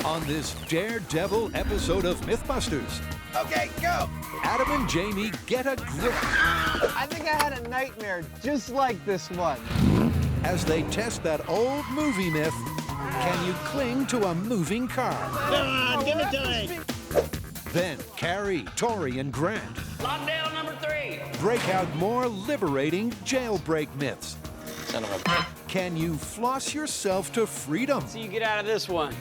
On this daredevil episode of MythBusters, Okay, go! Adam and Jamie get a grip I think I had a nightmare just like this one. as they test that old movie myth, can you cling to a moving car? Come on, give it to me. Then Carrie, Tori, and Grant Lockdown number 3. break out more liberating jailbreak myths. Son of a... Can you floss yourself to freedom? So you get out of this one.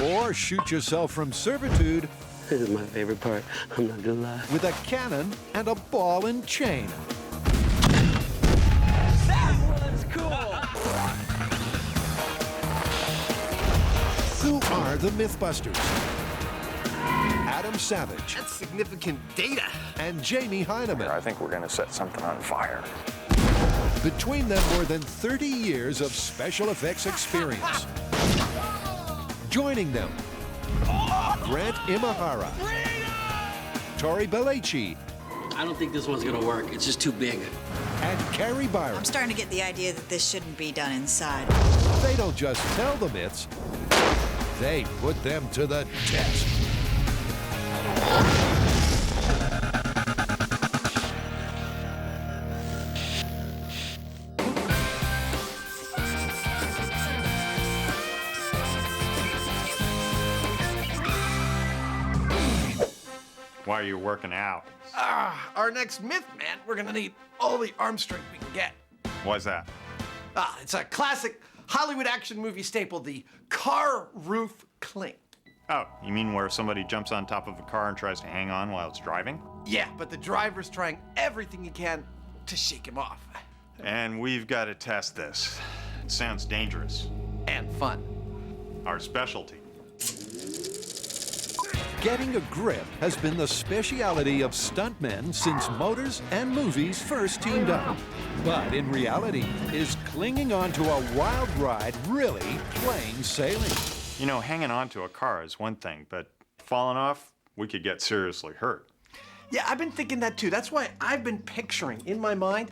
Or shoot yourself from servitude This is my favorite part. I'm not gonna lie. with a cannon and a ball and chain? That was cool. Who are the MythBusters? Adam Savage That's significant data. and Jamie Heineman. I think we're going to set something on fire. Between them, more than 30 years of special effects experience. Joining them, Grant Imahara, Tori Belleci, I don't think this one's gonna work. It's just too big. and Carrie Byron. I'm starting to get the idea that this shouldn't be done inside. They don't just tell the myths, they put them to the test. Why are you working out? Our next myth, man, we're gonna need all the arm strength we can get. Why's that? It's a classic Hollywood action movie staple, the car roof cling. Oh, you mean where somebody jumps on top of a car and tries to hang on while it's driving? Yeah, but the driver's trying everything he can to shake him off. And we've got to test this. It sounds dangerous. And fun. Our specialty. Getting a grip has been the speciality of stuntmen since motors and movies first teamed up. But in reality, is clinging onto a wild ride really plain sailing? You know, hanging on to a car is one thing, but falling off, we could get seriously hurt. Yeah, I've been thinking that too. That's why I've been picturing in my mind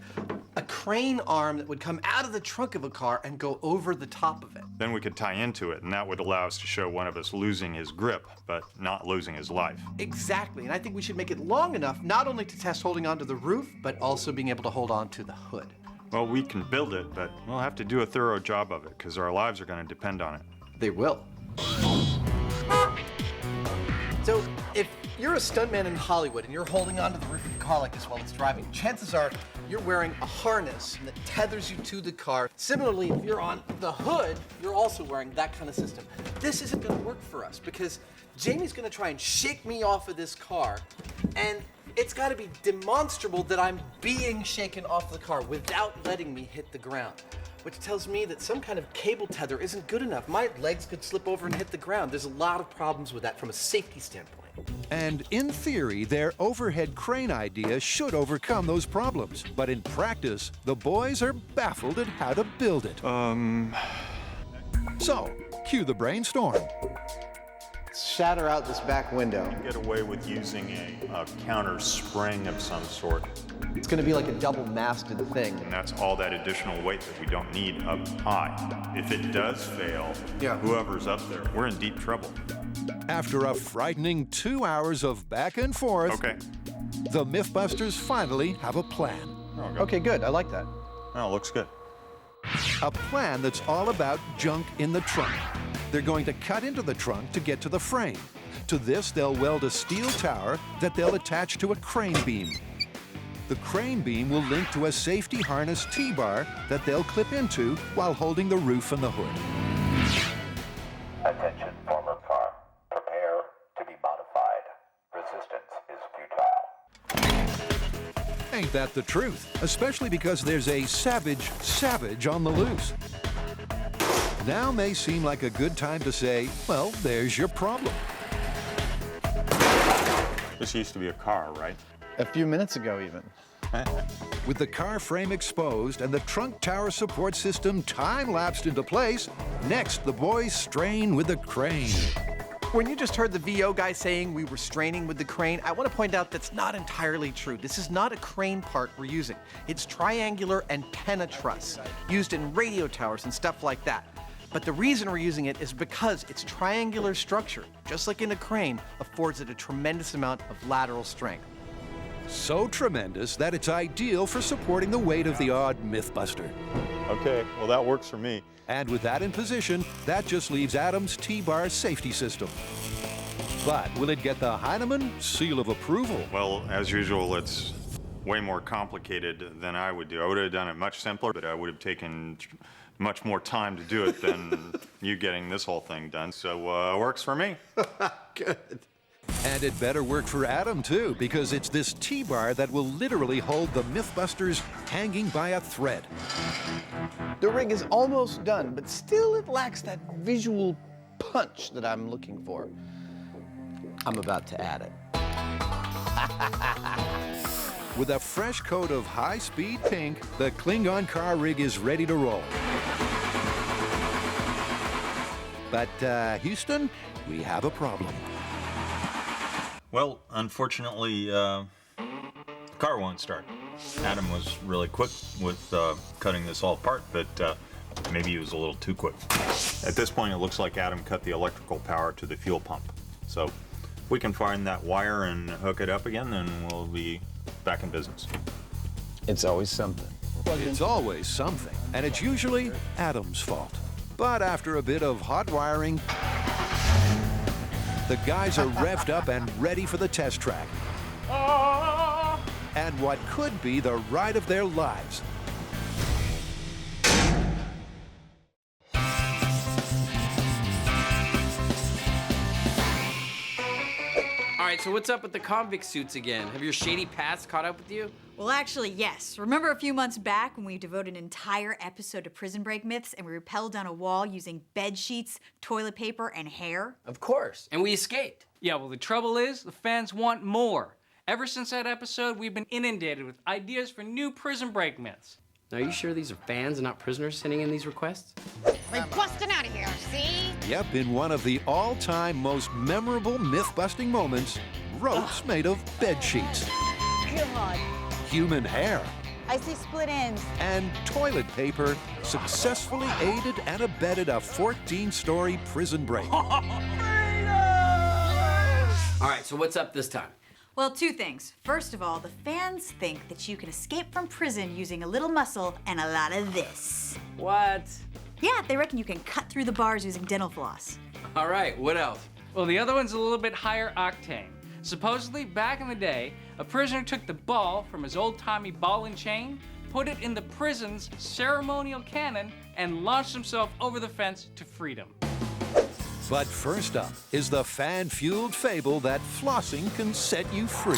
a crane arm that would come out of the trunk of a car and go over the top of it. Then we could tie into it, and that would allow us to show one of us losing his grip, but not losing his life. Exactly, and I think we should make it long enough not only to test holding onto the roof, but also being able to hold on to the hood. Well, we can build it, but we'll have to do a thorough job of it, because our lives are going to depend on it. They will. So, if you're a stuntman in Hollywood and you're holding onto the roof of the car like this while it's driving, chances are you're wearing a harness that tethers you to the car. Similarly, if you're on the hood, you're also wearing that kind of system. This isn't gonna work for us because Jamie's gonna try and shake me off of this car, and it's gotta be demonstrable that I'm being shaken off the car without letting me hit the ground. Which tells me that some kind of cable tether isn't good enough. My legs could slip over and hit the ground. There's a lot of problems with that from a safety standpoint. And in theory, their overhead crane idea should overcome those problems. But in practice, the boys are baffled at how to build it. So, cue the brainstorm. Shatter out this back window. Get away with using a counter spring of some sort. It's gonna be like a double-masted thing. And that's all that additional weight that we don't need up high. If it does fail, whoever's up there, we're in deep trouble. After a frightening 2 hours of back and forth, Okay. the MythBusters finally have a plan. Okay, good. I like that. Oh, looks good. A plan that's all about junk in the trunk. They're going to cut into the trunk to get to the frame. To this, they'll weld a steel tower that they'll attach to a crane beam. The crane beam will link to a safety harness T-bar that they'll clip into while holding the roof and the hood. Attention, former car. Prepare to be modified. Resistance is futile. Ain't that the truth? Especially because there's a savage on the loose. Now may seem like a good time to say, well, there's your problem. This used to be a car, right? A few minutes ago, even. With the car frame exposed and the trunk tower support system time-lapsed into place, next the boys strain with the crane. When you just heard the VO guy saying we were straining with the crane, I want to point out that's not entirely true. This is not a crane part we're using. It's triangular antenna truss, used in radio towers and stuff like that. But the reason we're using it is because its triangular structure, just like in a crane, affords it a tremendous amount of lateral strength. So tremendous that it's ideal for supporting the weight of the odd MythBuster. Okay, well, that works for me. And with that in position, that just leaves Adam's T-bar safety system. But will it get the Heinemann seal of approval? Well, as usual, it's way more complicated than I would do. I would have done it much simpler, but I would have taken much more time to do it than you getting this whole thing done. So it works for me. Good. And it better work for Adam, too, because it's this T-bar that will literally hold the MythBusters hanging by a thread. The rig is almost done, but still it lacks that visual punch that I'm looking for. I'm about to add it. With a fresh coat of high-speed pink, the Klingon car rig is ready to roll. But, Houston, we have a problem. Well, unfortunately, the car won't start. Adam was really quick with cutting this all apart, but maybe he was a little too quick. At this point, it looks like Adam cut the electrical power to the fuel pump. So if we can find that wire and hook it up again, then we'll be back in business. It's always something. It's always something, and it's usually Adam's fault. But after a bit of hot wiring, the guys are revved up and ready for the test track. And what could be the ride of their lives. All right, so what's up with the convict suits again? Have your shady past caught up with you? Well, actually, yes. Remember a few months back when we devoted an entire episode to prison break myths and we rappelled down a wall using bed sheets, toilet paper, and hair? Of course. And we escaped. Yeah, well, the trouble is, the fans want more. Ever since that episode, we've been inundated with ideas for new prison break myths. Now, are you sure these are fans and not prisoners sending in these requests? We're busting out of here, see? Yep, in one of the all-time most memorable myth-busting moments, ropes made of bed sheets, God. human hair, I see split ends. and toilet paper successfully aided and abetted a 14-story prison break. All right, so what's up this time? Well, two things. First of all, the fans think that you can escape from prison using a little muscle and a lot of this. What? Yeah, they reckon you can cut through the bars using dental floss. All right, what else? Well, the other one's a little bit higher octane. Supposedly, back in the day, a prisoner took the ball from his old-timey ball and chain, put it in the prison's ceremonial cannon, and launched himself over the fence to freedom. But first up is the fan-fueled fable that flossing can set you free.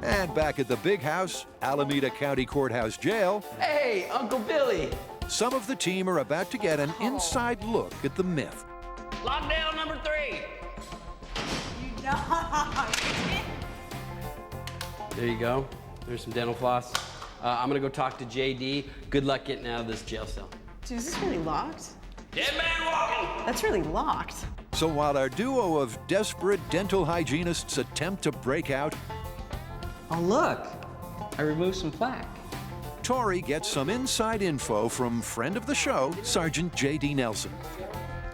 And back at the big house, Alameda County Courthouse Jail, Hey, Uncle Billy! some of the team are about to get an inside look at the myth. Lockdown number 3! There you go. There's some dental floss. I'm gonna go talk to JD. Good luck getting out of this jail cell. Dude, is this really locked? Dead man walking! That's really locked. So while our duo of desperate dental hygienists attempt to break out, Oh, look. I removed some plaque. Tori gets some inside info from friend of the show, Sergeant J.D. Nelson.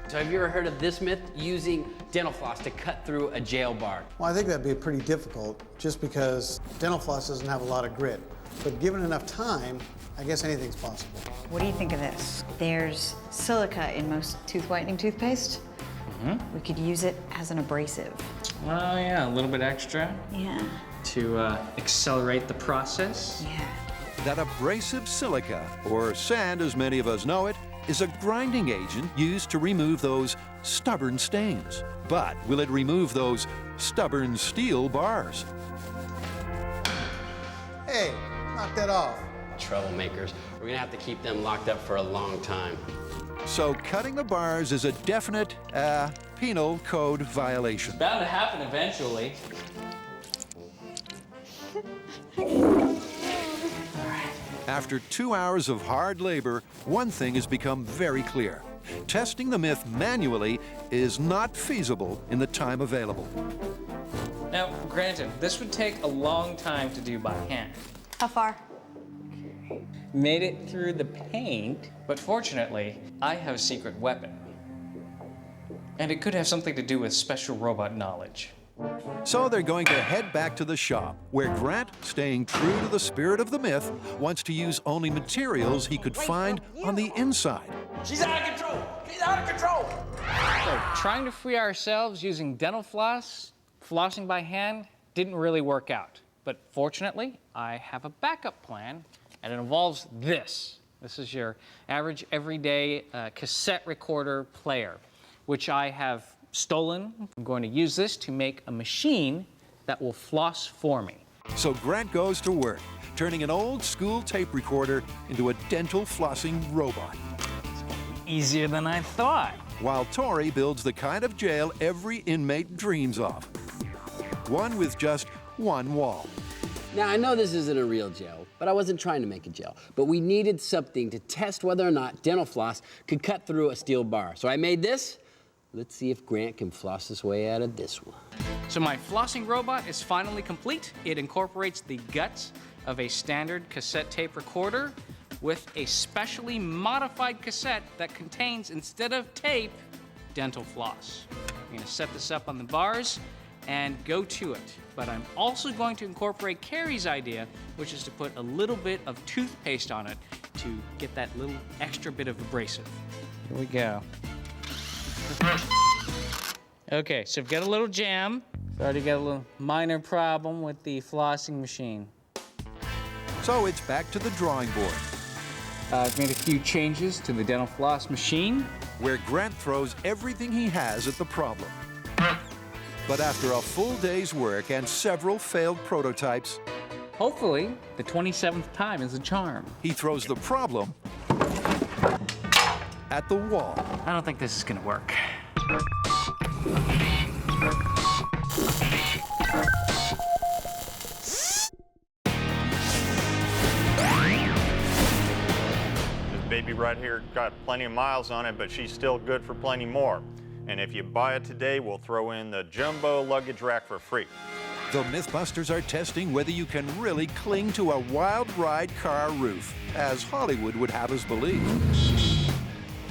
So have you ever heard of this myth, using dental floss to cut through a jail bar? Well, I think that'd be pretty difficult just because dental floss doesn't have a lot of grit. But given enough time, I guess anything's possible. What do you think of this? There's silica in most tooth whitening toothpaste. We could use it as an abrasive. Oh, yeah, a little bit extra Yeah. to accelerate the process. Yeah. That abrasive silica, or sand as many of us know it, is a grinding agent used to remove those stubborn stains. But will it remove those stubborn steel bars? Hey, knock that off. Troublemakers. We're gonna have to keep them locked up for a long time. So cutting the bars is a definite, penal code violation. Bound to happen eventually. After 2 hours of hard labor, one thing has become very clear. Testing the myth manually is not feasible in the time available. Now, granted, this would take a long time to do by hand. How far? Made it through the paint, but fortunately, I have a secret weapon. And it could have something to do with special robot knowledge. So they're going to head back to the shop, where Grant, staying true to the spirit of the myth, wants to use only materials he could find on the inside. She's out of control! She's out of control! So, trying to free ourselves using dental floss, flossing by hand, didn't really work out. But fortunately, I have a backup plan, and it involves this. This is your average, everyday cassette recorder player, which I have stolen. I'm going to use this to make a machine that will floss for me. So Grant goes to work, turning an old school tape recorder into a dental flossing robot. Easier than I thought. While Tori builds the kind of jail every inmate dreams of. One with just one wall. Now, I know this isn't a real jail, but I wasn't trying to make a jail. But we needed something to test whether or not dental floss could cut through a steel bar. So I made this. Let's see if Grant can floss his way out of this one. So my flossing robot is finally complete. It incorporates the guts of a standard cassette tape recorder with a specially modified cassette that contains, instead of tape, dental floss. I'm gonna set this up on the bars and go to it. But I'm also going to incorporate Carrie's idea, which is to put a little bit of toothpaste on it to get that little extra bit of abrasive. Here we go. Okay, so we've got a little jam. We've already got a little minor problem with the flossing machine. So it's back to the drawing board. I've made a few changes to the dental floss machine, where Grant throws everything he has at the problem. But after a full day's work and several failed prototypes, hopefully the 27th time is a charm. He throws the problem at the wall. I don't think this is gonna work. This baby right here got plenty of miles on it, but she's still good for plenty more. And if you buy it today, we'll throw in the jumbo luggage rack for free. The MythBusters are testing whether you can really cling to a wild ride car roof, as Hollywood would have us believe.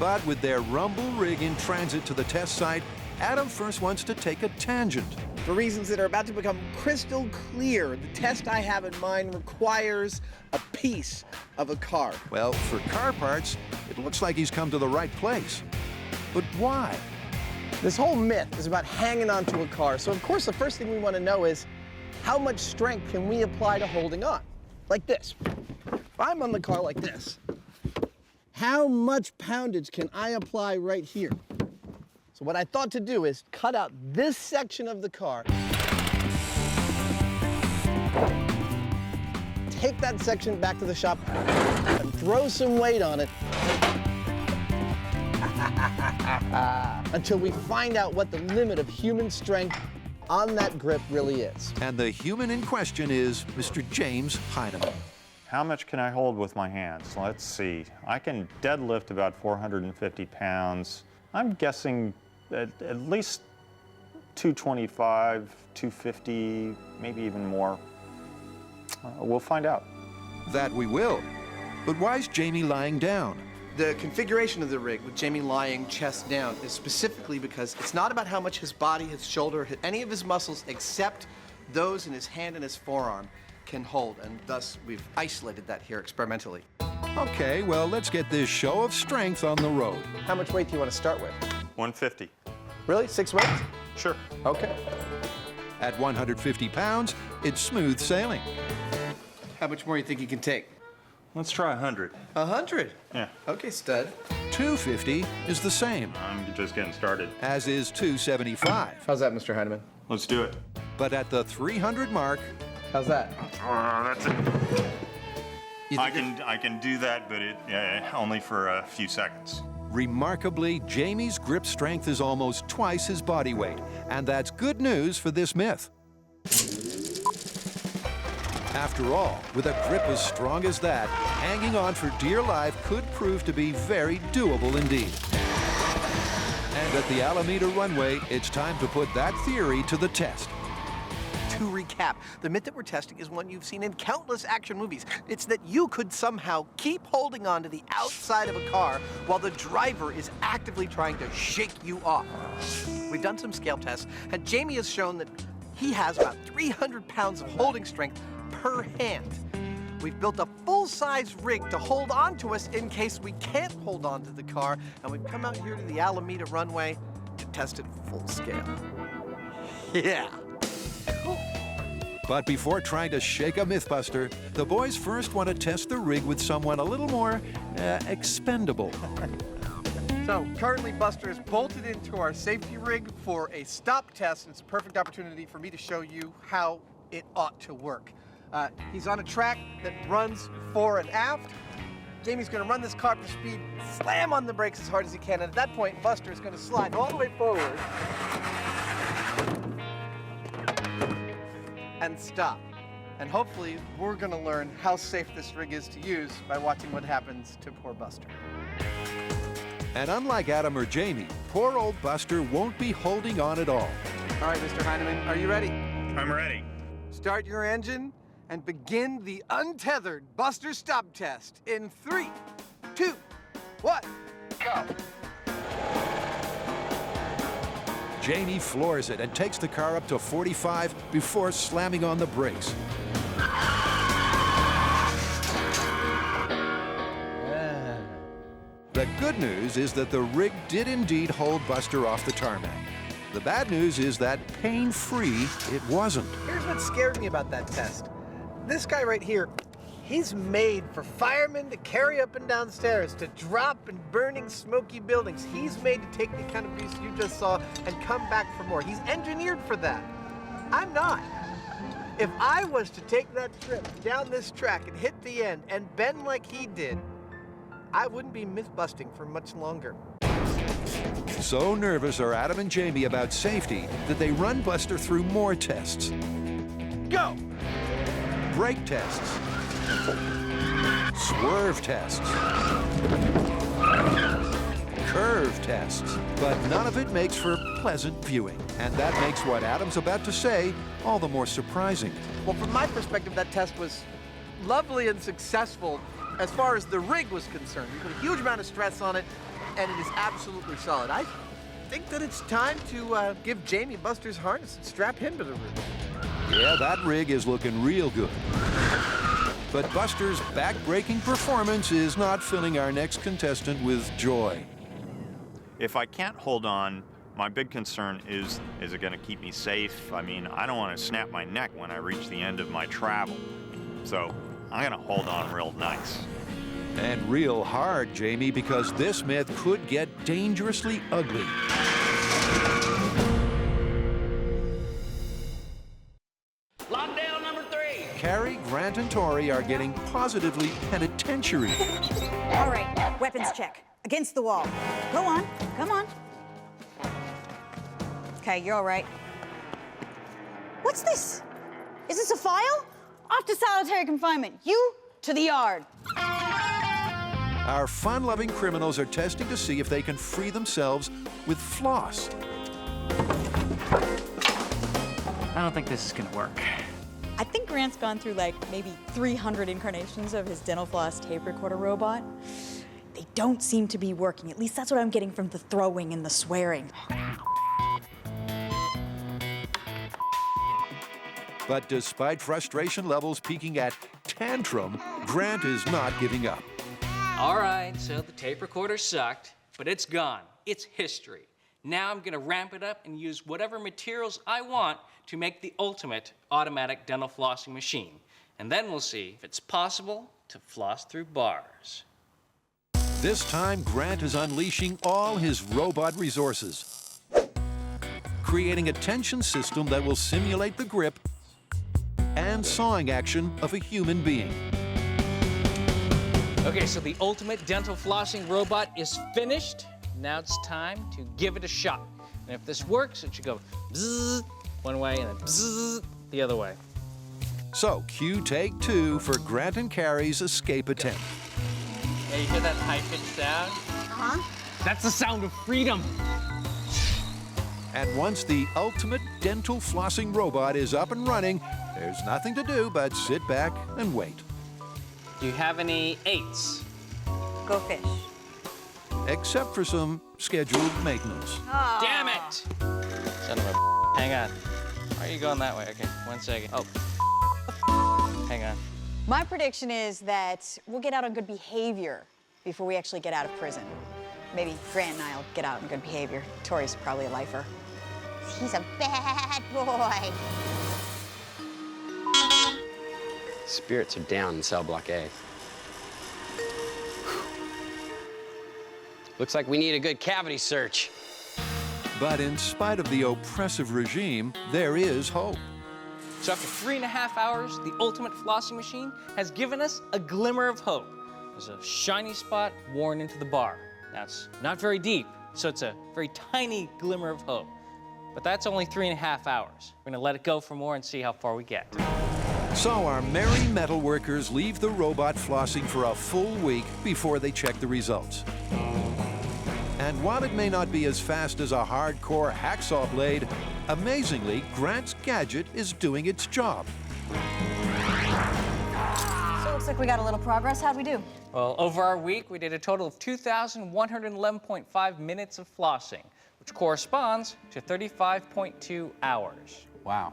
But with their rumble rig in transit to the test site, Adam first wants to take a tangent. For reasons that are about to become crystal clear, the test I have in mind requires a piece of a car. Well, for car parts, it looks like he's come to the right place. But why? This whole myth is about hanging onto a car. So, of course, the first thing we want to know is how much strength can we apply to holding on? Like this. If I'm on the car like this, how much poundage can I apply right here? So what I thought to do is cut out this section of the car, take that section back to the shop, and throw some weight on it until we find out what the limit of human strength on that grip really is. And the human in question is Mr. James Heineman. How much can I hold with my hands? Let's see. I can deadlift about 450 pounds. I'm guessing at least 225, 250, maybe even more. We'll find out. That we will. But why is Jamie lying down? The configuration of the rig with Jamie lying chest down is specifically because it's not about how much his body, his shoulder, any of his muscles except those in his hand and his forearm can hold, and thus we've isolated that here experimentally. Okay, well, let's get this show of strength on the road. How much weight do you want to start with? 150. Really? 6 weights? Sure. Okay. At 150 pounds, it's smooth sailing. How much more do you think you can take? Let's try 100. 100? Yeah. Okay, stud. 250 is the same. I'm just getting started. As is 275. How's that, Mr. Heineman? Let's do it. But at the 300 mark... How's that? That's it. I can do that, but only for a few seconds. Remarkably, Jamie's grip strength is almost twice his body weight, and that's good news for this myth. After all, with a grip as strong as that, hanging on for dear life could prove to be very doable indeed. And at the Alameda runway, it's time to put that theory to the test. To recap, the myth that we're testing is one you've seen in countless action movies. It's that you could somehow keep holding on to the outside of a car while the driver is actively trying to shake you off. We've done some scale tests, and Jamie has shown that he has about 300 pounds of holding strength per hand. We've built a full-size rig to hold on to us in case we can't hold on to the car, and we've come out here to the Alameda runway to test it full scale. Yeah. But before trying to shake a Mythbuster, the boys first want to test the rig with someone a little more expendable. So, currently Buster is bolted into our safety rig for a stop test. It's a perfect opportunity for me to show you how it ought to work. He's on a track that runs fore and aft. Jamie's gonna run this car up to speed, slam on the brakes as hard as he can, and at that point, Buster is gonna slide all the way forward and stop. And hopefully, we're gonna learn how safe this rig is to use by watching what happens to poor Buster. And unlike Adam or Jamie, poor old Buster won't be holding on at all. All right, Mr. Heineman, are you ready? I'm ready. Start your engine and begin the untethered Buster stop test in 3, 2, 1, go. Jamie floors it and takes the car up to 45 before slamming on the brakes. The good news is that the rig did indeed hold Buster off the tarmac. The bad news is that pain-free it wasn't. Here's what scared me about that test. This guy right here, he's made for firemen to carry up and down stairs, to drop in burning, smoky buildings. He's made to take the kind of abuse you just saw and come back for more. He's engineered for that. I'm not. If I was to take that trip down this track and hit the end and bend like he did, I wouldn't be myth-busting for much longer. So nervous are Adam and Jamie about safety that they run Buster through more tests. Go! Brake tests. Swerve tests. Curve tests. But none of it makes for pleasant viewing. And that makes what Adam's about to say all the more surprising. Well, from my perspective, that test was lovely and successful as far as the rig was concerned. We put a huge amount of stress on it, and it is absolutely solid. I think that it's time to give Jamie Buster's harness and strap him to the rig. Yeah, that rig is looking real good. But Buster's back-breaking performance is not filling our next contestant with joy. If I can't hold on, my big concern is it going to keep me safe? I mean, I don't want to snap my neck when I reach the end of my travel. So I'm going to hold on real nice. And real hard, Jamie, because this myth could get dangerously ugly. Lockdown number 3. Carrie, Grant, and Tori are getting positively penitentiary. All right, weapons check. Against the wall. Go on, come on. Okay, you're all right. What's this? Is this a file? Off to solitary confinement. You to the yard. Our fun-loving criminals are testing to see if they can free themselves with floss. I don't think this is gonna work. I think Grant's gone through like maybe 300 incarnations of his dental floss tape recorder robot. They don't seem to be working. At least that's what I'm getting from the throwing and the swearing. But despite frustration levels peaking at tantrum, Grant is not giving up. All right, so the tape recorder sucked, but it's gone. It's history. Now I'm gonna ramp it up and use whatever materials I want to make the ultimate automatic dental flossing machine. And then we'll see if it's possible to floss through bars. This time, Grant is unleashing all his robot resources, creating a tension system that will simulate the grip and sawing action of a human being. Okay, so the ultimate dental flossing robot is finished. Now it's time to give it a shot. And if this works, it should go bzzz one way and then bzzz the other way. So, cue take 2 for Grant and Carrie's escape attempt. Yeah, you hear that high-pitched sound? Uh-huh. That's the sound of freedom. And once the ultimate dental flossing robot is up and running, there's nothing to do but sit back and wait. Do you have any 8s? Go fish. Except for some scheduled maintenance. Damn it! Son of a hang on. Why are you going that way? Okay, 1 second. Oh, hang on. My prediction is that we'll get out on good behavior before we actually get out of prison. Maybe Grant and I will get out on good behavior. Tori's probably a lifer. He's a bad boy. Spirits are down in cell block A. Looks like we need a good cavity search. But in spite of the oppressive regime, there is hope. So after 3.5 hours, the ultimate flossing machine has given us a glimmer of hope. There's a shiny spot worn into the bar. Now it's not very deep, so it's a very tiny glimmer of hope. But that's only 3.5 hours. We're gonna let it go for more and see how far we get. So our merry metal workers leave the robot flossing for a full week before they check the results. And while it may not be as fast as a hardcore hacksaw blade, amazingly, Grant's gadget is doing its job. So it looks like we got a little progress. How'd we do? Well, over our week, we did a total of 2,111.5 minutes of flossing, which corresponds to 35.2 hours. Wow.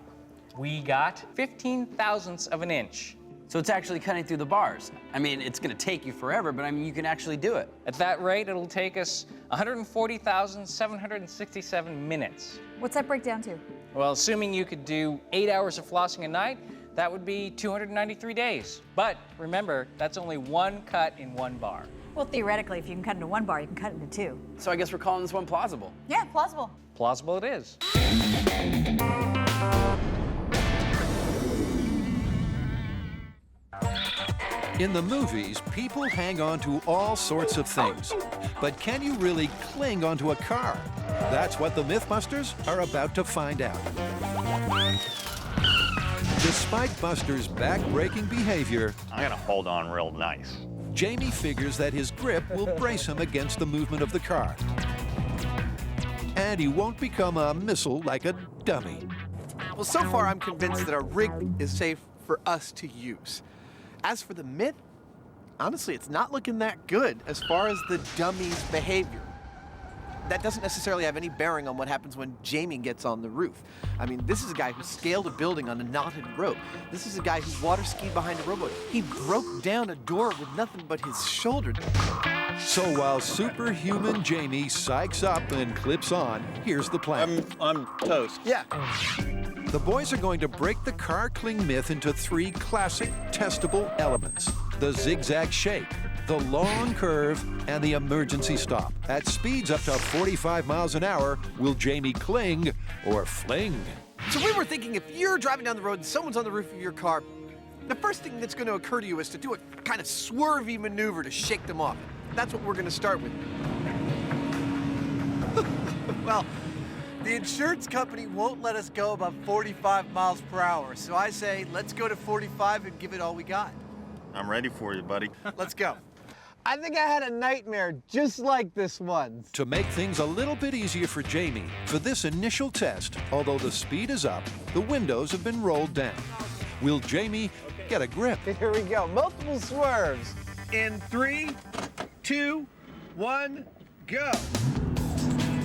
We got 15 thousandths of an inch. So it's actually cutting through the bars. I mean, it's gonna take you forever, but I mean, you can actually do it. At that rate, it'll take us 140,767 minutes. What's that break down to? Well, assuming you could do 8 hours of flossing a night, that would be 293 days. But remember, that's only one cut in one bar. Well, theoretically, if you can cut into one bar, you can cut into 2. So I guess we're calling this one plausible. Yeah, plausible. Plausible it is. In the movies, people hang on to all sorts of things. But can you really cling onto a car? That's what the MythBusters are about to find out. Despite Buster's back-breaking behavior, I'm gonna hold on real nice. Jamie figures that his grip will brace him against the movement of the car. And he won't become a missile like a dummy. Well, so far I'm convinced that our rig is safe for us to use. As for the myth, honestly, it's not looking that good as far as the dummy's behavior. That doesn't necessarily have any bearing on what happens when Jamie gets on the roof. I mean, this is a guy who scaled a building on a knotted rope. This is a guy who water skied behind a rowboat. He broke down a door with nothing but his shoulder. So while superhuman Jamie psychs up and clips on, here's the plan. I'm toast. Yeah. The boys are going to break the car cling myth into 3 classic testable elements: the zigzag shake, the long curve, and the emergency stop. At speeds up to 45 miles an hour, will Jamie cling or fling? So we were thinking, if you're driving down the road and someone's on the roof of your car, the first thing that's going to occur to you is to do a kind of swervy maneuver to shake them off. That's what we're going to start with. Well, the insurance company won't let us go above 45 miles per hour, so I say let's go to 45 and give it all we got. I'm ready for you, buddy. Let's go. I think I had a nightmare just like this one. To make things a little bit easier for Jamie, for this initial test, although the speed is up, the windows have been rolled down. Will Jamie get a grip? Here we go. Multiple swerves. In 3, 2, 1, go.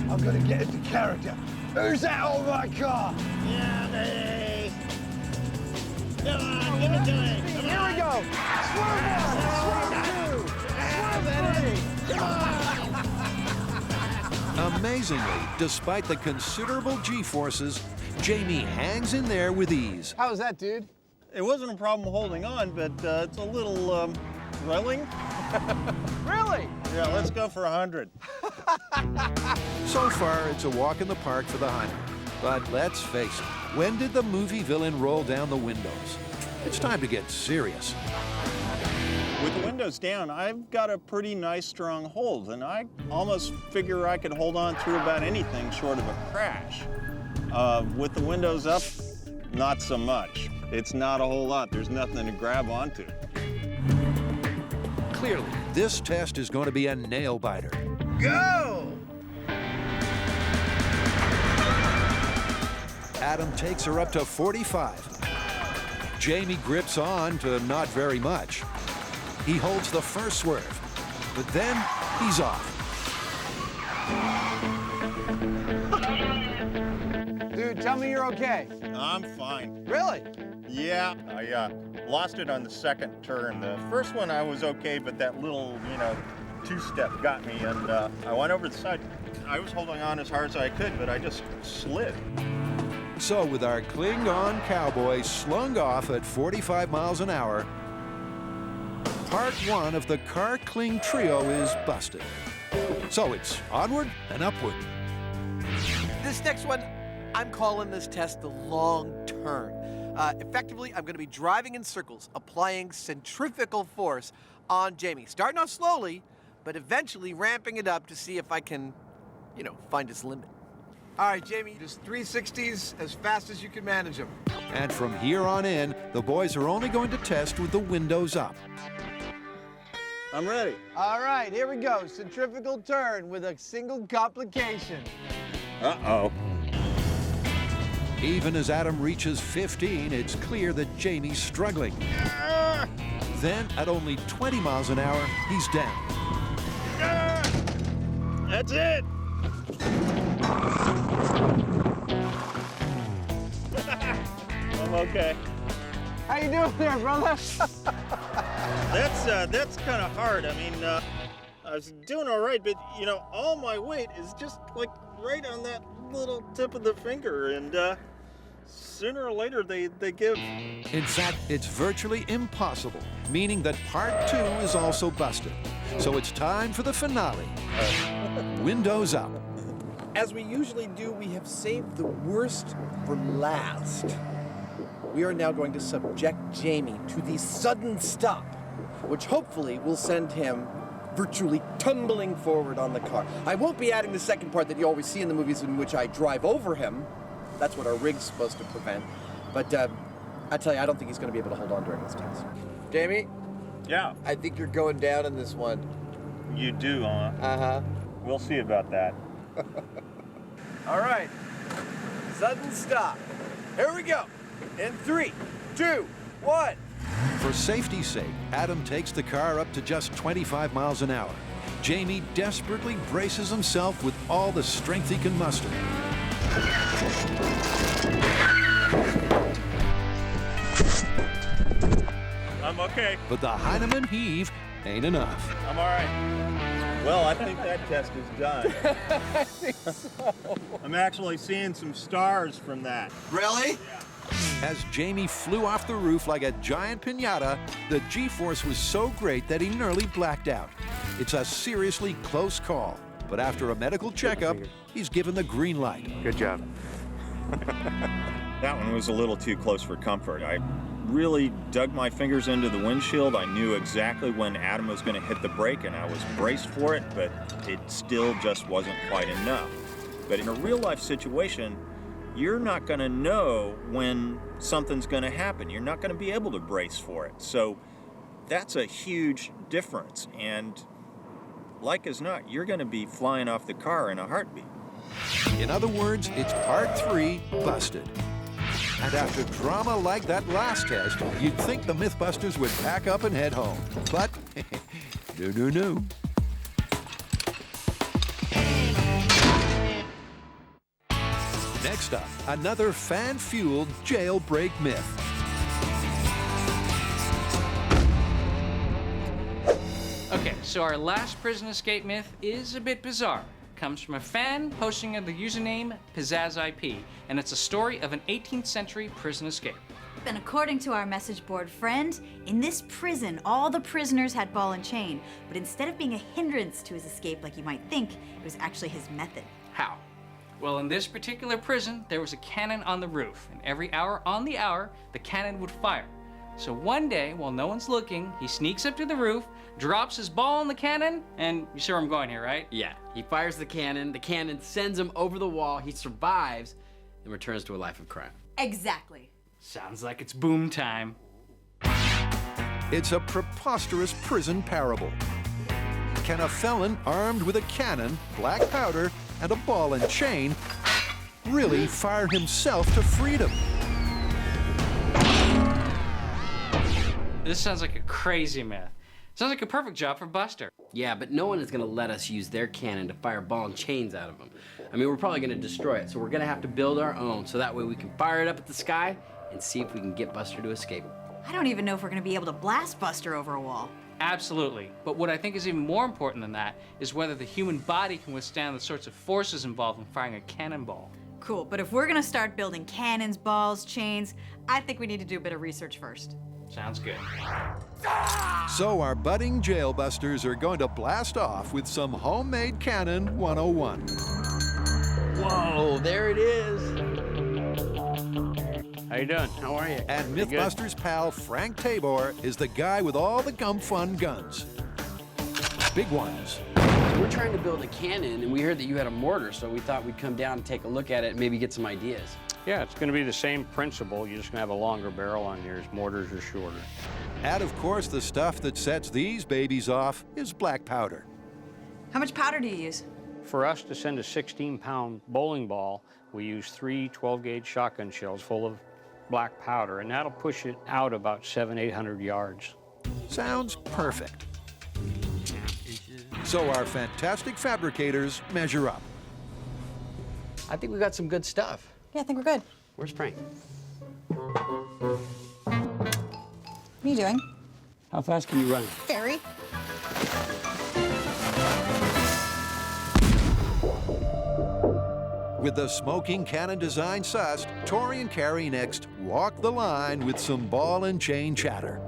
I'm gonna get into character. Who's that on my car? Yeah, baby. Come on, give it to me. Here we go. Swerve 1, swerve 2, swerve 3. Amazingly, despite the considerable G-forces, Jamie hangs in there with ease. How was that, dude? It wasn't a problem holding on, but it's a little thrilling. Really? Yeah, let's go for 100. So far, it's a walk in the park for the hunter. But let's face it, when did the movie villain roll down the windows? It's time to get serious. With the windows down, I've got a pretty nice strong hold, and I almost figure I could hold on through about anything short of a crash. With the windows up, not so much. It's not a whole lot. There's nothing to grab onto. Clearly, this test is going to be a nail-biter. Go! Adam takes her up to 45. Jamie grips on to not very much. He holds the first swerve, but then he's off. Dude, tell me you're okay. I'm fine. Really? Yeah, I lost it on the second turn. The first one I was okay, but that little, two-step got me, and I went over the side. I was holding on as hard as I could, but I just slid. So with our Klingon cowboy slung off at 45 miles an hour, part one of the Car Kling trio is busted. So it's onward and upward. This next one, I'm calling this test the long turn. Effectively, I'm going to be driving in circles, applying centrifugal force on Jamie. Starting off slowly, but eventually ramping it up to see if I can, find its limit. All right, Jamie, just 360s as fast as you can manage them. And from here on in, the boys are only going to test with the windows up. I'm ready. All right, here we go. Centrifugal turn with a single complication. Uh-oh. Even as Adam reaches 15, it's clear that Jamie's struggling. Then, at only 20 miles an hour, he's down. That's it. I'm okay. How you doing there, brother? That's kind of hard. I mean, I was doing all right, but all my weight is just like right on that little tip of the finger, and sooner or later they give. In fact, it's virtually impossible, meaning that part two is also busted. So it's time for the finale. Windows up. As we usually do, we have saved the worst for last. We are now going to subject Jamie to the sudden stop, which hopefully will send him virtually tumbling forward on the car. I won't be adding the second part that you always see in the movies in which I drive over him. That's what our rig's supposed to prevent. But I tell you, I don't think he's going to be able to hold on during this test. Jamie? Yeah. I think you're going down in this one. You do, huh? Uh-huh. We'll see about that. All right. Sudden stop. Here we go. In 3, 2, 1. For safety's sake, Adam takes the car up to just 25 miles an hour. Jamie desperately braces himself with all the strength he can muster. I'm okay. But the Heinemann heave ain't enough. I'm all right. Well, I think that test is done. I think so. I'm actually seeing some stars from that. Really? Yeah. As Jamie flew off the roof like a giant piñata, the G-force was so great that he nearly blacked out. It's a seriously close call, but after a medical checkup, he's given the green light. Good job. That one was a little too close for comfort. I really dug my fingers into the windshield. I knew exactly when Adam was going to hit the brake, and I was braced for it, but it still just wasn't quite enough. But in a real-life situation, you're not going to know when something's going to happen. You're not going to be able to brace for it. So that's a huge difference. And like as not, you're going to be flying off the car in a heartbeat. In other words, it's part 3 busted. And after drama like that last test, you'd think the MythBusters would pack up and head home. But no. Next up, another fan-fueled jailbreak myth. Okay, so our last prison escape myth is a bit bizarre. It comes from a fan posting under the username PizzazIP, and it's a story of an 18th century prison escape. And according to our message board friend, in this prison, all the prisoners had ball and chain, but instead of being a hindrance to his escape like you might think, it was actually his method. How? Well, in this particular prison, there was a cannon on the roof, and every hour on the hour, the cannon would fire. So one day, while no one's looking, he sneaks up to the roof, drops his ball in the cannon, and you see where I'm going here, right? Yeah, he fires the cannon sends him over the wall, he survives, and returns to a life of crime. Exactly. Sounds like it's boom time. It's a preposterous prison parable. Can a felon armed with a cannon, black powder, and a ball and chain really fire himself to freedom. This sounds like a crazy myth. Sounds like a perfect job for Buster. Yeah, but no one is gonna let us use their cannon to fire ball and chains out of them. I mean, we're probably gonna destroy it, so we're gonna have to build our own, so that way we can fire it up at the sky and see if we can get Buster to escape. I don't even know if we're gonna be able to blast Buster over a wall. Absolutely. But what I think is even more important than that is whether the human body can withstand the sorts of forces involved in firing a cannonball. Cool, but if we're gonna start building cannons, balls, chains, I think we need to do a bit of research first. Sounds good. So our budding Jailbusters are going to blast off with some homemade cannon 101. Whoa, there it is. How you doing? How are you? And Pretty good. MythBusters pal Frank Tabor is the guy with all the gum fun guns. Big ones. We're trying to build a cannon, and we heard that you had a mortar, so we thought we'd come down and take a look at it and maybe get some ideas. Yeah, it's going to be the same principle. You're just going to have a longer barrel on yours. Mortars are shorter. And of course, the stuff that sets these babies off is black powder. How much powder do you use? For us to send a 16-pound bowling ball, we use 3 12-gauge shotgun shells full of black powder, and that'll push it out about 700-800 yards. Sounds perfect. So our fantastic fabricators measure up. I think we got some good stuff. Yeah, I think we're good. Where's Frank? What are you doing? How fast can you run? Very. With the smoking cannon design sussed, Tori and Carrie next walk the line with some ball and chain chatter.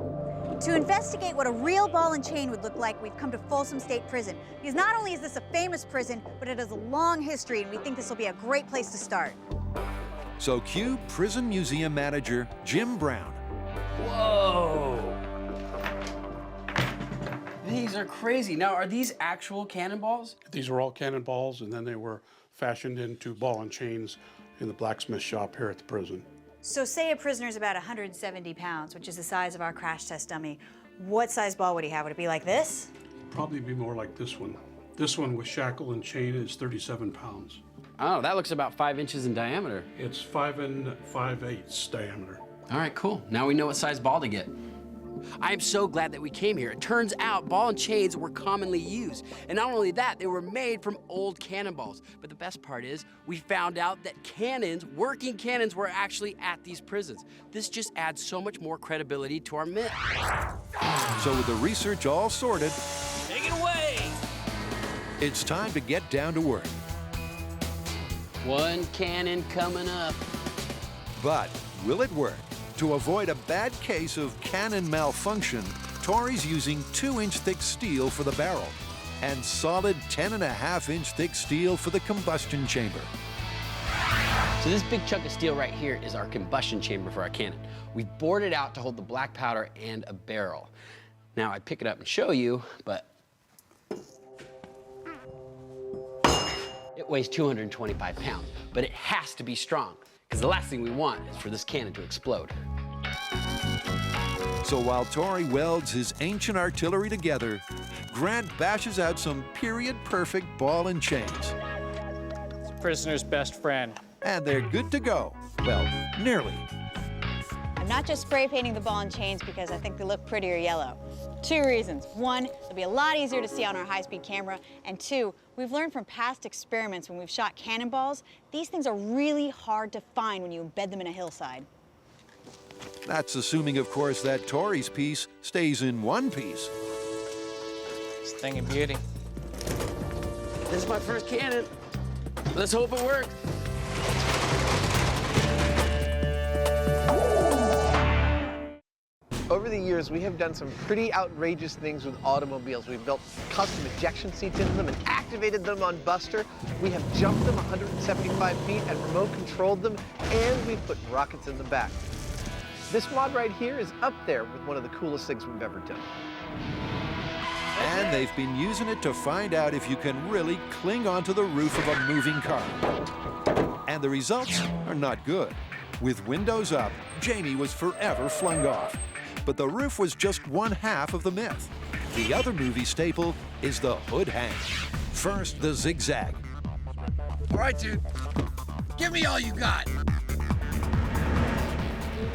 To investigate what a real ball and chain would look like, we've come to Folsom State Prison. Because not only is this a famous prison, but it has a long history, and we think this will be a great place to start. So cue Prison Museum manager Jim Brown. Whoa! These are crazy. Now, are these actual cannonballs? These are all cannonballs, and then they were fashioned into ball and chains in the blacksmith shop here at the prison. So say a prisoner's about 170 pounds, which is the size of our crash test dummy. What size ball would he have? Would it be like this? Probably be more like this one. This one with shackle and chain is 37 pounds. Oh, that looks about 5 inches in diameter. It's 5 5/8 diameter. All right, cool. Now we know what size ball to get. I am so glad that we came here. It turns out ball and chains were commonly used. And not only that, they were made from old cannonballs. But the best part is, we found out that cannons, working cannons, were actually at these prisons. This just adds so much more credibility to our myth. So with the research all sorted, Take it away! it's time to get down to work. One cannon coming up. But will it work? To avoid a bad case of cannon malfunction, Tori's using 2-inch thick steel for the barrel and solid 10.5-inch thick steel for the combustion chamber. So this big chunk of steel right here is our combustion chamber for our cannon. We've bored it out to hold the black powder and a barrel. Now I'd pick it up and show you, but it weighs 225 pounds, but it has to be strong, because the last thing we want is for this cannon to explode. So while Tori welds his ancient artillery together, Grant bashes out some period-perfect ball and chains. It's a prisoner's best friend. And they're good to go. Well, nearly. I'm not just spray painting the ball and chains because I think they look prettier yellow. 2 reasons. 1, it'll be a lot easier to see on our high-speed camera. And 2, we've learned from past experiments when we've shot cannonballs, these things are really hard to find when you embed them in a hillside. That's assuming, of course, that Tori's piece stays in one piece. It's a thing of beauty. This is my first cannon. Let's hope it works. Over the years, we have done some pretty outrageous things with automobiles. We've built custom ejection seats into them and activated them on Buster. We have jumped them 175 feet and remote controlled them, and we've put rockets in the back. This mod right here is up there with one of the coolest things we've ever done. And they've been using it to find out if you can really cling onto the roof of a moving car. And the results are not good. With windows up, Jamie was forever flung off. But the roof was just one half of the myth. The other movie staple is the hood hang. First, the zigzag. All right, dude. Give me all you got.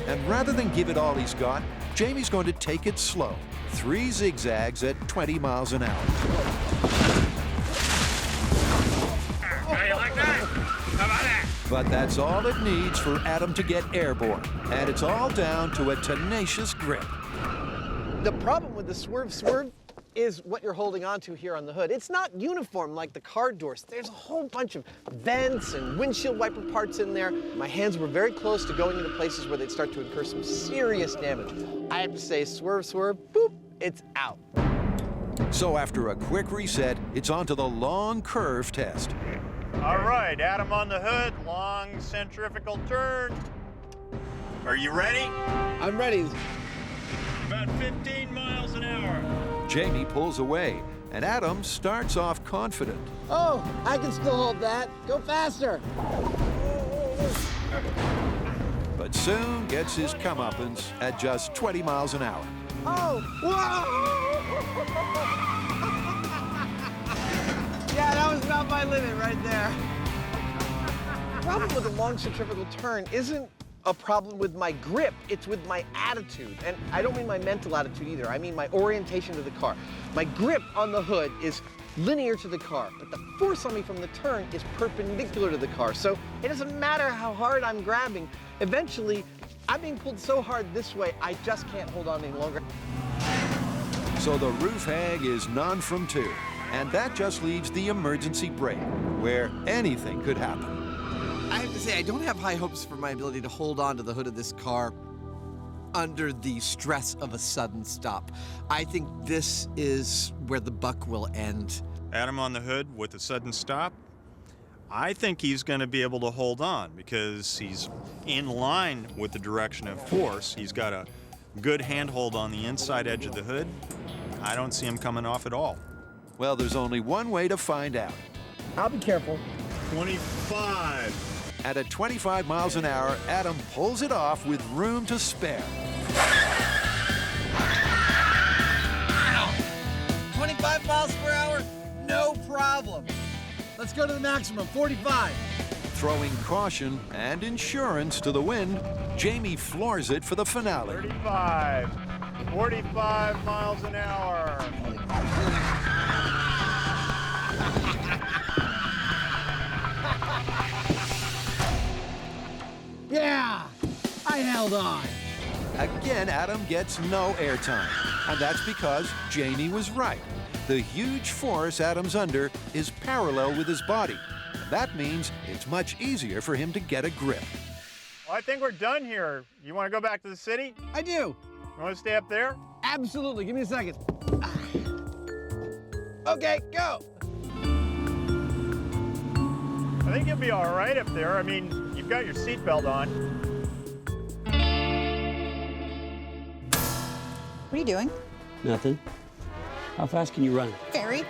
And rather than give it all he's got, Jamie's going to take it slow. 3 zigzags at 20 miles an hour. How you like that? How about that? But that's all it needs for Adam to get airborne. And it's all down to a tenacious grip. The problem with the swerve is what you're holding onto here on the hood. It's not uniform like the car doors. There's a whole bunch of vents and windshield wiper parts in there. My hands were very close to going into places where they'd start to incur some serious damage. I have to say, swerve, boop, it's out. So after a quick reset, it's on to the long curve test. All right, Adam on the hood, long centrifugal turn. Are you ready? I'm ready. About 15 miles an hour. Jamie pulls away, and Adam starts off confident. Oh, I can still hold that. Go faster. But soon gets his comeuppance at just 20 miles an hour. Oh, whoa! Yeah, that was about my limit right there. The problem with a long centrifugal turn isn't a problem with my grip, it's with my attitude. And I don't mean my mental attitude either, I mean my orientation to the car. My grip on the hood is linear to the car, but the force on me from the turn is perpendicular to the car. So it doesn't matter how hard I'm grabbing, eventually I'm being pulled so hard this way, I just can't hold on any longer. So the roof hag is none from 2, and that just leaves the emergency brake, where anything could happen. I have to say, I don't have high hopes for my ability to hold on to the hood of this car under the stress of a sudden stop. I think this is where the buck will end. Adam on the hood with a sudden stop. I think he's going to be able to hold on because he's in line with the direction of force. He's got a good handhold on the inside edge of the hood. I don't see him coming off at all. Well, there's only one way to find out. I'll be careful. 25. At 25 miles an hour, Adam pulls it off with room to spare. 25 miles per hour, no problem. Let's go to the maximum, 45. Throwing caution and insurance to the wind, Jamie floors it for the finale. 35. 45 miles an hour. Yeah, I held on. Again, Adam gets no airtime, and that's because Jamie was right. The huge force Adam's under is parallel with his body. And that means it's much easier for him to get a grip. Well, I think we're done here. You want to go back to the city? I do. You want to stay up there? Absolutely, give me a second. Okay, go. I think you'll be all right up there. I mean, you've got your seatbelt on. What are you doing? Nothing. How fast can you run? Very.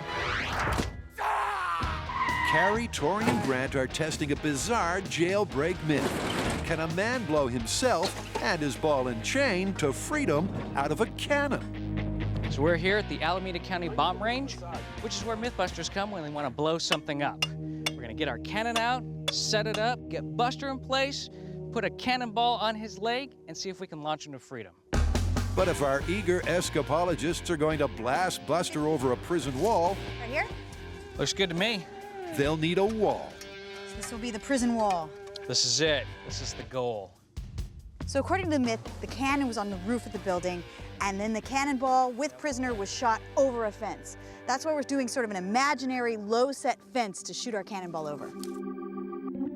Carrie, Tori, and Grant are testing a bizarre jailbreak myth. Can a man blow himself and his ball and chain to freedom out of a cannon? So we're here at the Alameda County Bomb Range, which is where MythBusters come when they want to blow something up. We're gonna get our cannon out, set it up, get Buster in place, put a cannonball on his leg, and see if we can launch him to freedom. But if our eager escapologists are going to blast Buster over a prison wall, Right here? Looks good to me. they'll need a wall. So this will be the prison wall. This is it. This is the goal. So according to the myth, the cannon was on the roof of the building, and then the cannonball with prisoner was shot over a fence. That's why we're doing sort of an imaginary low-set fence to shoot our cannonball over.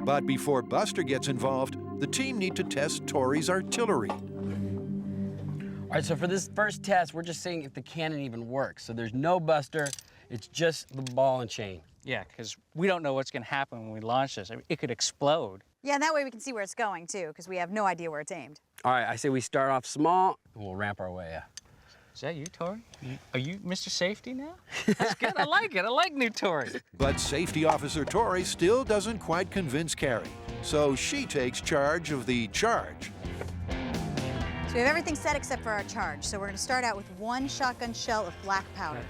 But before Buster gets involved, the team need to test Tori's artillery. All right, so for this first test, we're just seeing if the cannon even works. So there's no Buster, it's just the ball and chain. Yeah, because we don't know what's going to happen when we launch this. I mean, it could explode. Yeah, and that way we can see where it's going, too, because we have no idea where it's aimed. All right, I say we start off small, and we'll ramp our way up. Is that you, Tori? Are you Mr. Safety now? That's good. I like it. I like new Tori. But Safety Officer Tori still doesn't quite convince Carrie, so she takes charge of the charge. So we have everything set except for our charge. So we're going to start out with 1 shotgun shell of black powder.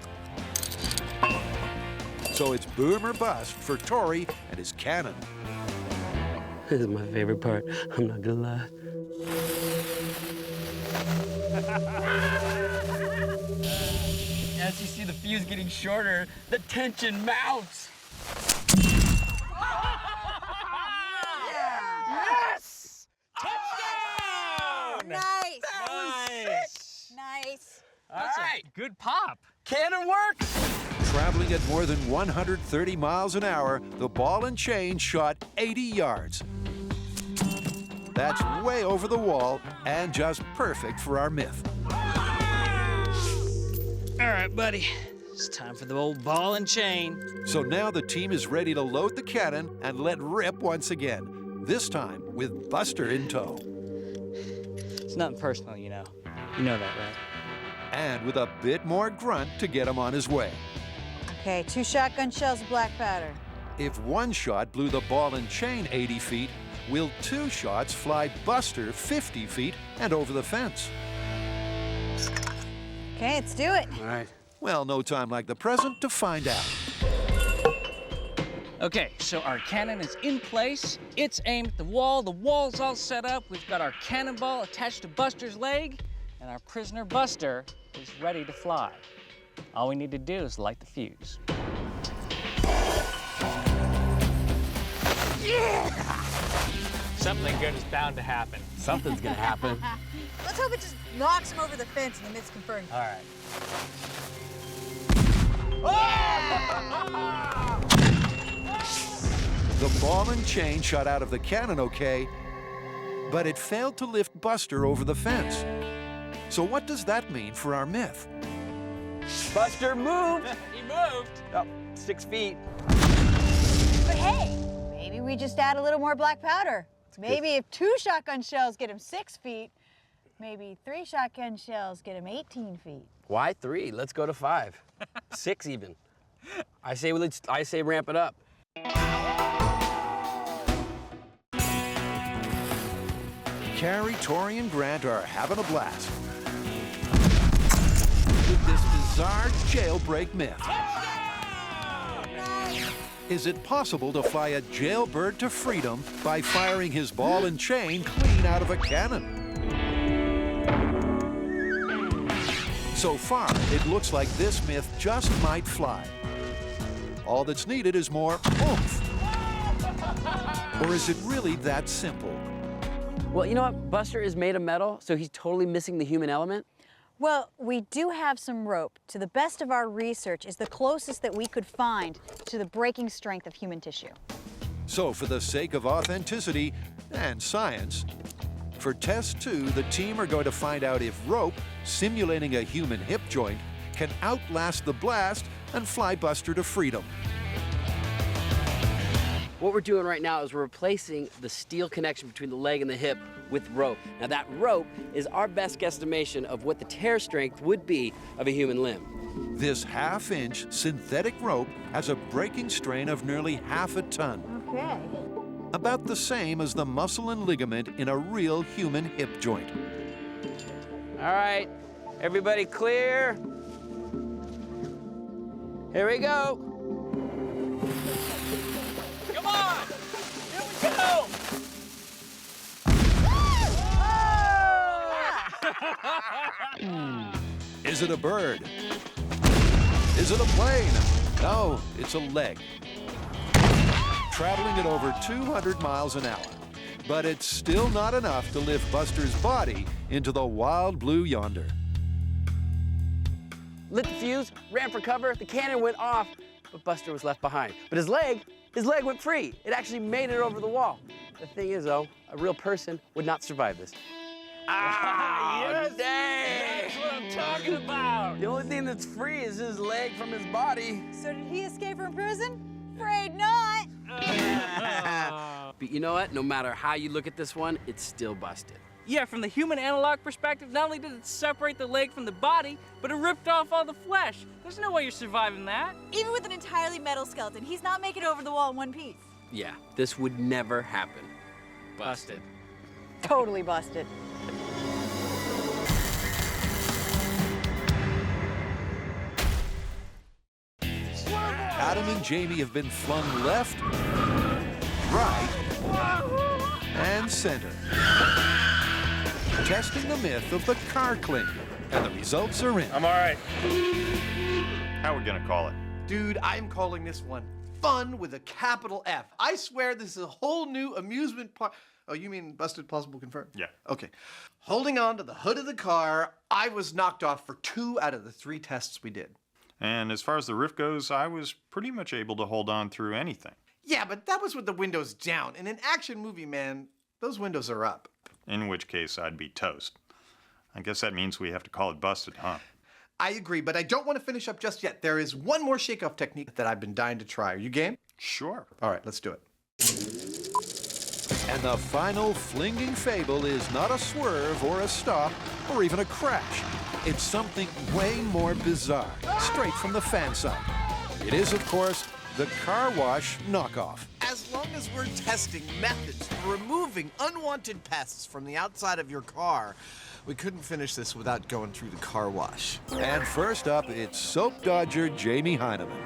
So it's boom or bust for Tori and his cannon. This is my favorite part. I'm not gonna lie. As you see the fuse getting shorter, the tension mounts. Yes! Touchdown! Nice! Nice. All right, good pop. Cannon works. Traveling at more than 130 miles an hour, the ball and chain shot 80 yards. That's way over the wall and just perfect for our myth. All right, buddy. It's time for the old ball and chain. So now the team is ready to load the cannon and let rip once again, this time with Buster in tow. It's nothing personal, you know. You know that, right? And with a bit more grunt to get him on his way. Okay, 2 shotgun shells of black powder. If one shot blew the ball and chain 80 feet, will 2 shots fly Buster 50 feet and over the fence? Okay, let's do it. All right. Well, no time like the present to find out. Okay, so our cannon is in place. It's aimed at the wall's all set up. We've got our cannonball attached to Buster's leg, and our prisoner Buster is ready to fly. All we need to do is light the fuse. Yeah! Something good is bound to happen. Something's gonna happen. Let's hope it just knocks him over the fence and the myth's confirmed. All right. The ball and chain shot out of the cannon okay, but it failed to lift Buster over the fence. So what does that mean for our myth? Buster moved. He moved. Oh, 6 feet. But hey, maybe we just add a little more black powder. Maybe if 2 shotgun shells get him 6 feet, maybe 3 shotgun shells get him 18 feet. Why 3? Let's go to 5. 6 even. I say ramp it up. Carrie, Tori, and Grant are having a blast with this bizarre jailbreak myth. Is it possible to fly a jailbird to freedom by firing his ball and chain clean out of a cannon? So far, it looks like this myth just might fly. All that's needed is more oomph. Or is it really that simple? Well, you know what? Buster is made of metal, so he's totally missing the human element. Well, we do have some rope. To the best of our research, is the closest that we could find to the breaking strength of human tissue. So for the sake of authenticity and science, for test 2, the team are going to find out if rope, simulating a human hip joint, can outlast the blast and fly Buster to freedom. What we're doing right now is we're replacing the steel connection between the leg and the hip with rope. Now that rope is our best guesstimation of what the tear strength would be of a human limb. This half-inch synthetic rope has a breaking strain of nearly half a ton. Okay. About the same as the muscle and ligament in a real human hip joint. All right, everybody clear? Here we go. Come on! Here we go! Is it a bird? Is it a plane? No, it's a leg. Traveling at over 200 miles an hour. But it's still not enough to lift Buster's body into the wild blue yonder. Lit the fuse, ran for cover, the cannon went off, but Buster was left behind. But his leg went free. It actually made it over the wall. The thing is, though, a real person would not survive this. Ah, yes! Dang! That's what I'm talking about! The only thing that's free is his leg from his body. So did he escape from prison? Afraid not. But you know what? No matter how you look at this one, it's still busted. Yeah, from the human analog perspective, not only did it separate the leg from the body, but it ripped off all the flesh. There's no way you're surviving that. Even with an entirely metal skeleton, he's not making it over the wall in one piece. Yeah, this would never happen. Busted. Totally busted. Adam and Jamie have been flung left, right, center. Testing the myth of the car cleaner. And the results are in. I'm all right. How are we gonna call it? Dude, I'm calling this one Fun with a capital F. I swear this is a whole new amusement park. Oh, you mean Busted Plausible Confirmed? Yeah. Okay. Holding on to the hood of the car, I was knocked off for 2 out of the 3 tests we did. And as far as the roof goes, I was pretty much able to hold on through anything. Yeah, but that was with the windows down. In an action movie, man, those windows are up. In which case, I'd be toast. I guess that means we have to call it busted, huh? I agree, but I don't want to finish up just yet. There is one more shake-off technique that I've been dying to try. Are you game? Sure. All right, let's do it. And the final flinging fable is not a swerve or a stop or even a crash. It's something way more bizarre, straight from the fan side. It is, of course, the car wash knockoff. As long as we're testing methods for removing unwanted pests from the outside of your car, we couldn't finish this without going through the car wash. And first up, it's soap dodger Jamie Heineman.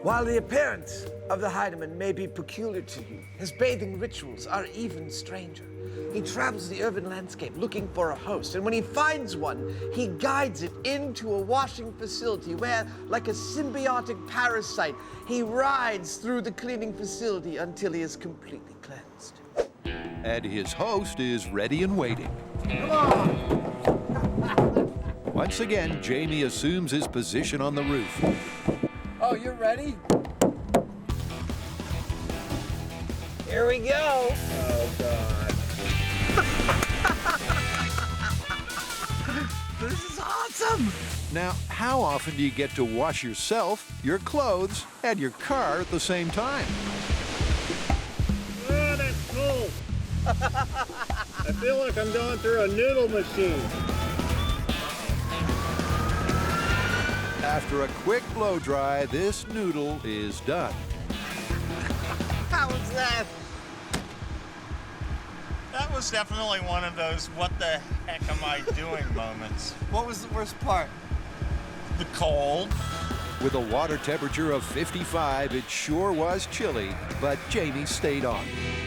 While the appearance of the Heineman may be peculiar to you, his bathing rituals are even stranger. He travels the urban landscape looking for a host, and when he finds one, he guides it into a washing facility where, like a symbiotic parasite, he rides through the cleaning facility until he is completely cleansed. And his host is ready and waiting. Come on! Once again, Jamie assumes his position on the roof. Oh, you're ready? Here we go. Oh, God. This is awesome! Now, how often do you get to wash yourself, your clothes, and your car at the same time? Oh, that's cool. I feel like I'm going through a noodle machine. After a quick blow dry, this noodle is done. How was that? That was definitely one of those what the heck am I doing moments. What was the worst part? The cold. With a water temperature of 55, it sure was chilly, but Jamie stayed on.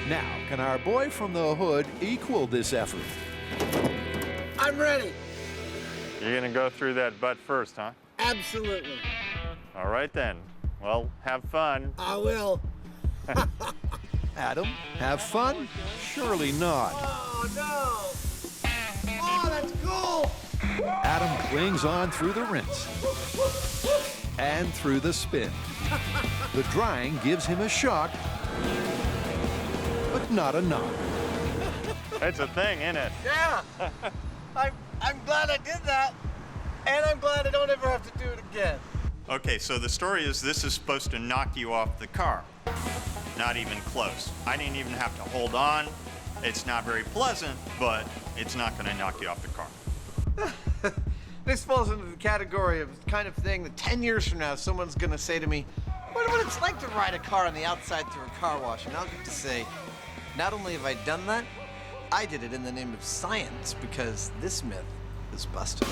Now, can our boy from the hood equal this effort? I'm ready. You're gonna go through that butt first, huh? Absolutely. All right then. Well, have fun. I will. Adam, have fun? Surely not. Oh, no. Oh, that's cool. Adam clings on through the rinse and through the spin. The drying gives him a shock, but not a knock. It's a thing, isn't it? Yeah. I'm glad I did that, and I'm glad I don't ever have to do it again. Okay, so the story is this is supposed to knock you off the car. Not even close. I didn't even have to hold on. It's not very pleasant, but it's not going to knock you off the car. This falls into the category of the kind of thing that 10 years from now, someone's going to say to me, wonder what it's like to ride a car on the outside through a car wash. And I'll get to say, not only have I done that, I did it in the name of science, because this myth is busted.